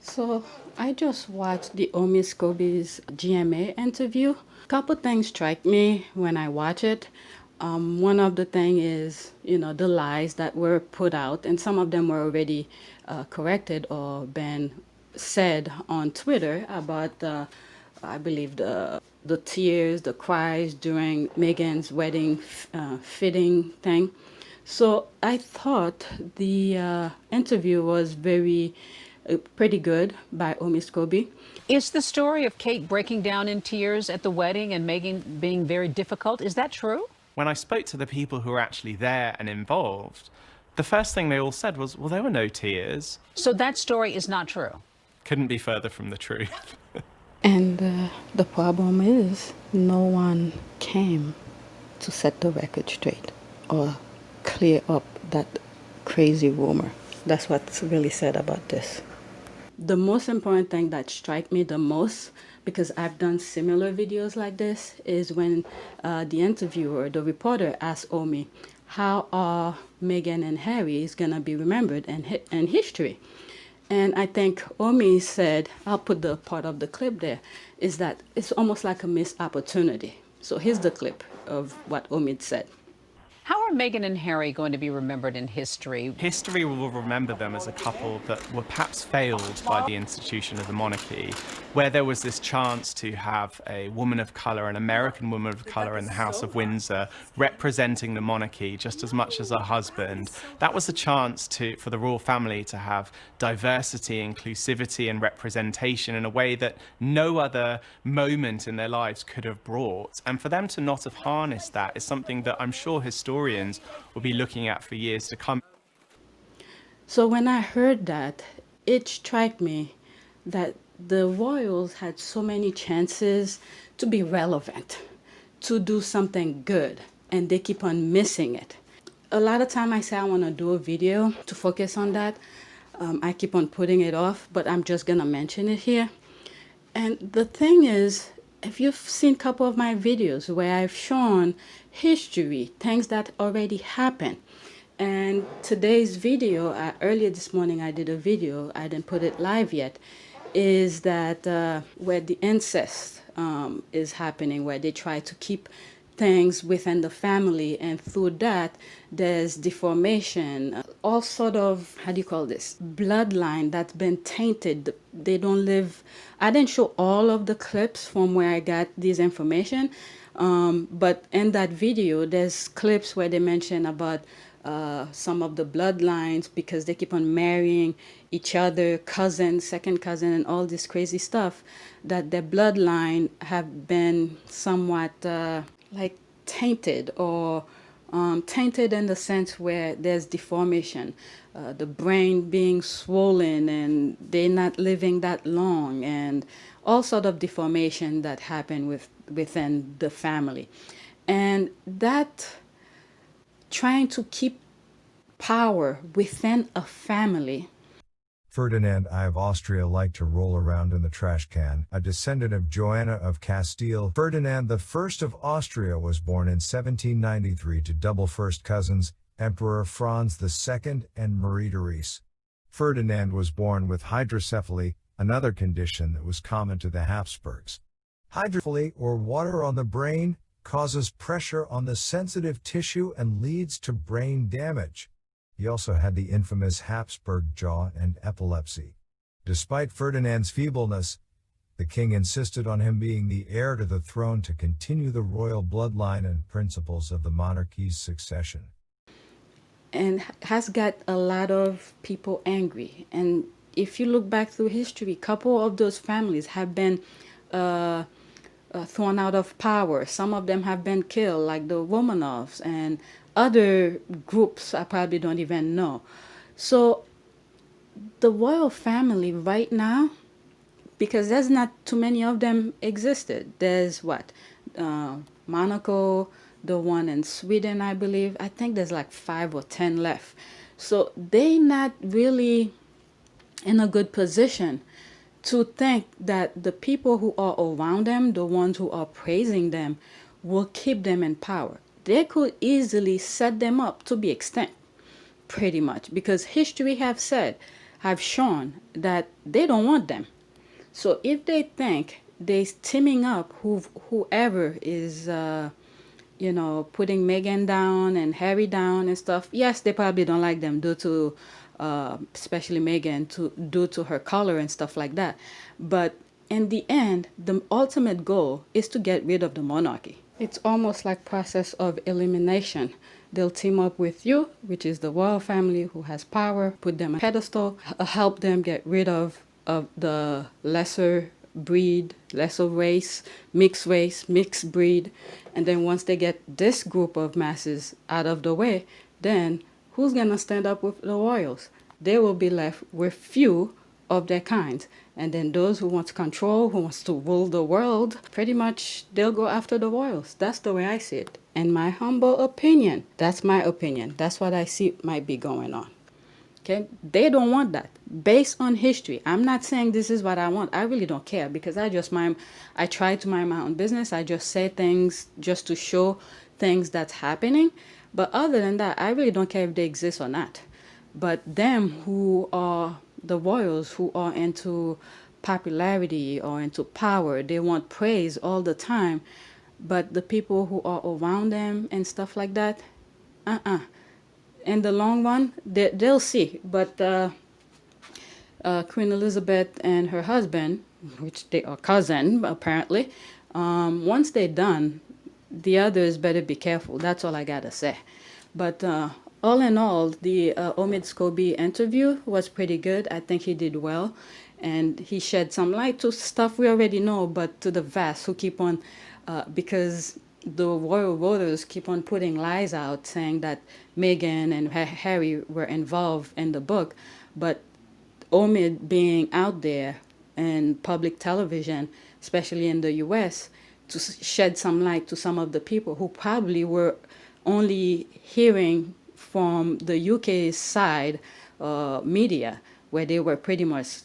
So I just watched the Omid Scobie's GMA interview. Couple things strike me when I watch it. One of the thing is, the lies that were put out, and some of them were already corrected or been said on Twitter about, I believe, the tears, the cries during Megan's wedding fitting thing. So I thought the interview was pretty good by Omid Scobie. Is the story of Kate breaking down in tears at the wedding and Meghan being very difficult, is that true? When I spoke to the people who were actually there and involved, the first thing they all said was, well, there were no tears. So that story is not true. Couldn't be further from the truth. And the problem is, no one came to set the record straight or clear up that crazy rumor. That's what's really sad about this. The most important thing that struck me the most, because I've done similar videos like this, is when the interviewer, the reporter, asked Omi, how are Meghan and Harry is going to be remembered in history? And I think Omi said, I'll put the part of the clip there, is that it's almost like a missed opportunity. So here's the clip of what Omid said. How are Meghan and Harry going to be remembered in history? History will remember them as a couple that were perhaps failed by the institution of the monarchy, where there was this chance to have a woman of colour, an American woman of colour in the House of Windsor, representing the monarchy just as much as her husband. That was a chance for the royal family to have diversity, inclusivity and representation in a way that no other moment in their lives could have brought. And for them to not have harnessed that is something that I'm sure historians will be looking at for years to come. So when I heard that, it struck me that the royals had so many chances to be relevant, to do something good, and they keep on missing it. A lot of time I say I want to do a video to focus on that. I keep on putting it off, but I'm just going to mention it here. And the thing is, if you've seen a couple of my videos where I've shown history, things that already happened, and today's video, earlier this morning I did a video, I didn't put it live yet, is that where the incest is happening, where they try to keep things within the family, and through that there's deformation, all sort of, how do you call this, bloodline that's been tainted. They don't live. I didn't show all of the clips from where I got this information, but in that video there's clips where they mention about some of the bloodlines, because they keep on marrying each other, cousin, second cousin, and all this crazy stuff, that their bloodline have been somewhat like tainted, or tainted in the sense where there's deformation, the brain being swollen, and they're not living that long, and all sort of deformation that happen within the family. And that trying to keep power within a family. Ferdinand I of Austria liked to roll around in the trash can. A descendant of Joanna of Castile, Ferdinand I of Austria was born in 1793 to double first cousins, Emperor Franz II and Marie Therese. Ferdinand was born with hydrocephaly, another condition that was common to the Habsburgs. Hydrocephaly, or water on the brain, causes pressure on the sensitive tissue and leads to brain damage. He also had the infamous Habsburg jaw and epilepsy. Despite Ferdinand's feebleness, the king insisted on him being the heir to the throne to continue the royal bloodline and principles of the monarchy's succession. And has got a lot of people angry. And if you look back through history, a couple of those families have been thrown out of power. Some of them have been killed, like the Romanovs and other groups I probably don't even know. So the royal family right now, because there's not too many of them existed. There's what? Monaco, the one in Sweden, I believe. I think there's like 5 or 10 left. So they not really in a good position to think that the people who are around them, the ones who are praising them, will keep them in power. They could easily set them up to be extinct, pretty much, because history have said have shown that they don't want them. So if they think they teaming up whoever is putting Meghan down and Harry down and stuff, yes, they probably don't like them due to especially Meghan due to her color and stuff like that. But in the end, the ultimate goal is to get rid of the monarchy. It's almost like process of elimination. They'll team up with you, which is the royal family who has power, put them on a pedestal, help them get rid of the lesser breed, lesser race, mixed breed. And then once they get this group of masses out of the way, then who's going to stand up with the royals? They will be left with few of their kind. And then those who want to control, who wants to rule the world, pretty much they'll go after the royals. That's the way I see it. In my humble opinion, that's my opinion. That's what I see might be going on. Okay, they don't want that. Based on history, I'm not saying this is what I want. I really don't care because I try to mind my own business. I just say things just to show things that's happening. But other than that, I really don't care if they exist or not. But them who are the royals, who are into popularity or into power, they want praise all the time. But the people who are around them and stuff like that, in the long run, they'll see. But Queen Elizabeth and her husband, which they are cousin apparently, once they're done, the others better be careful. That's all I gotta say. But all in all, the Omid Scobie interview was pretty good. I think he did well, and he shed some light to stuff we already know, but to the vast who keep on, because the royal voters keep on putting lies out saying that Meghan and Harry were involved in the book, but Omid being out there in public television, especially in the U.S., to shed some light to some of the people who probably were only hearing from the UK side media, where they were pretty much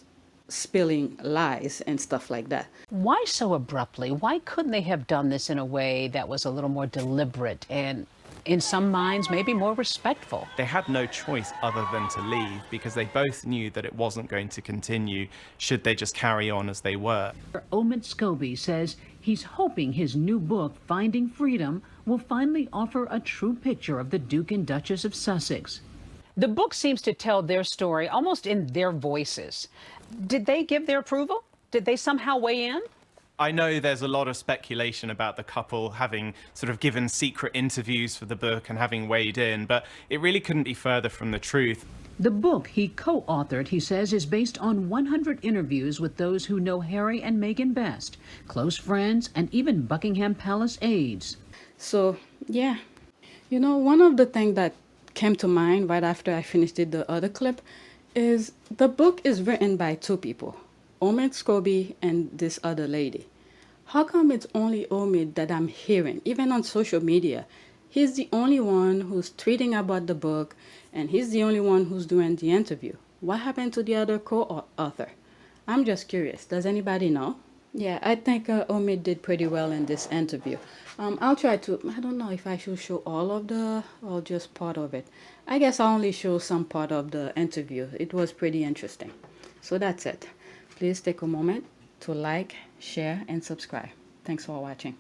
spilling lies and stuff like that. Why so abruptly? Why couldn't they have done this in a way that was a little more deliberate and, in some minds, maybe more respectful? They had no choice other than to leave because they both knew that it wasn't going to continue should they just carry on as they were. Omid Scobie says he's hoping his new book, Finding Freedom, will finally offer a true picture of the Duke and Duchess of Sussex. The book seems to tell their story almost in their voices. Did they give their approval? Did they somehow weigh in? I know there's a lot of speculation about the couple having sort of given secret interviews for the book and having weighed in, but it really couldn't be further from the truth. The book he co-authored, he says, is based on 100 interviews with those who know Harry and Meghan best, close friends, and even Buckingham Palace aides. So, yeah. You know, one of the things that came to mind right after I finished the other clip is the book is written by two people, Omid Scobie and this other lady. How come it's only Omid that I'm hearing, even on social media? He's the only one who's tweeting about the book, and he's the only one who's doing the interview. What happened to the other co-author? I'm just curious. Does anybody know? Yeah, I think Omid did pretty well in this interview. I'll try to, I don't know if I should show all of or just part of it. I guess I'll only show some part of the interview. It was pretty interesting. So that's it. Please take a moment to like, share, and subscribe. Thanks for watching.